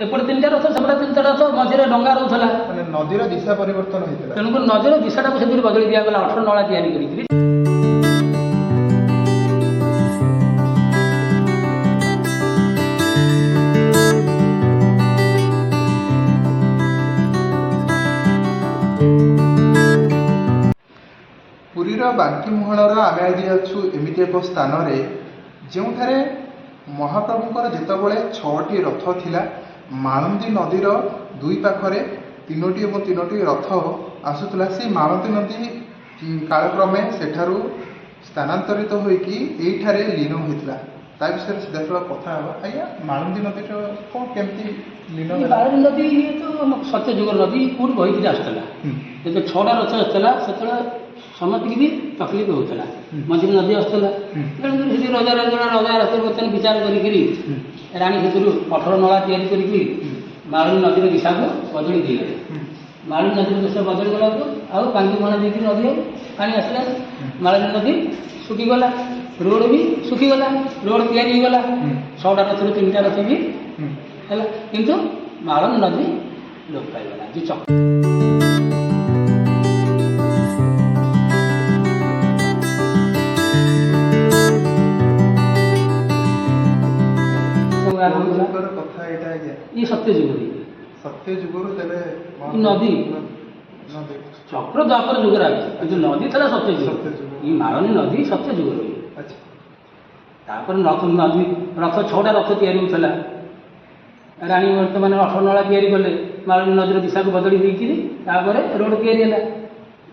एपटे 3टा रथ सेपटे 3टा रथ मझे डंगा रोला नदीर दिशा परिवर्तन होता तेणुक नदीर दिशाटा से बदली दिगला 18 नला तैयारी कर पुरीर बांकी मुहाणर आमे आज अच्छु एमती एक स्थान जो महाप्रभुंर जितेबाला 6टी रथ थिला माणंदी नदीर दुई पाखरे 3टी और 3टी रथ आसुला से माणंदी नदी कालक्रमे सेठारु स्थानांतरित होइकी एठारे लीन होइतला ता विषय सीधासल कथा हबा आज्ञा माणंदी नदी कौन केमती लीन माणंदी नदी ये तो सत्यजुग नदी पूर्व बही आसला जो 6टा रथ आसला से समस्त की भी तकलीफ होता मझे नदी आसला तेणुक रजा रजा रजा रथ बर्तन विचार करी राणी क्षेत्र 18 नला तैयारी माळुनी नदीर दिशा को बदली देगले माळुनी नदीर दिशा बदली गला आउ बांकी मुहाण देकी नदी पानी आसला माळुनी नदी सुखीगला रोड भी सुखीगला रोड तैयारी होगा 6टा रथ 3टा रथ भी है किंतु माळुनी नदी लोप पाईगला जो चक्र ये सत्यजुग सत्यजुग नदी चक्र द्वापर जुग नदी था सत्यजुग ये माळुनी नदी सत्यजुग नदी रथ 6टा रथ तैयारी होता राणी बर्तमान 18 नला तैयारी कले माळुनी नदीर दिशा को बदली देकर रोड तैयारी है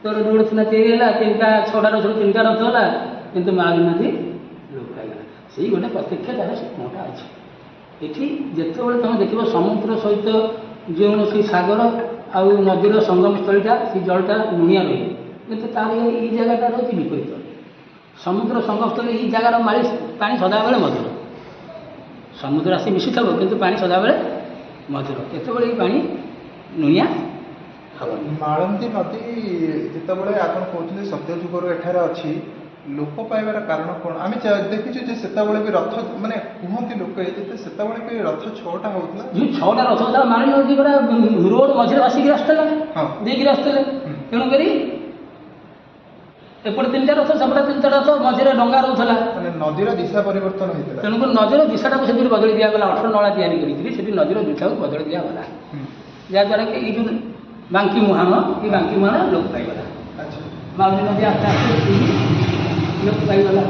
तो रोड सीना तैयारी है 6टा रथ 3टा रथ है किंतु माळुनी नदी लोप पाईगला से गोटे प्रत्यक्ष तार स्वप्नटा अच्छे ये जितेबाला तुम देख समुद्र सहित जो सागर आउ नदीर संगम स्थलीटा से जलटा लुणिया रही कितु तार ये जगहटा रही विपरीत समुद्र संगम स्थल ये जगार माली पा सदाबले मधुर समुद्र आसी मिशी थो कि पा सदाबले मधुर केतबले पा लुणिया हेनी माळंदी नदी जितेबाला आप कहते सत्यजुगर एठार अच्छी लोप पाइबार कारण कौन आम देखीचु से भी रथ माने कहते लोक से भी रथ 6टा होता जो 6टा रथ होता माळुनी नदी पूरा रोड मझे आसिक आसला देकर आसते तेणुक एपटे 3टा रथ सेपटे 3टा रथ मझे डंगा रोला नदीर दिशा परिवर्तन होता तेणुक नदीर दिशाटा से बदली दिगला 18 नला तैयारी कर नदीर दिशा को बदली दिगला जहाँद्वारा कि ये जो बांकी मुहाण ये बांकी मुहाण लोप पाईगला माळुनी नदी आस्ते आस्ते लोप पाईगला।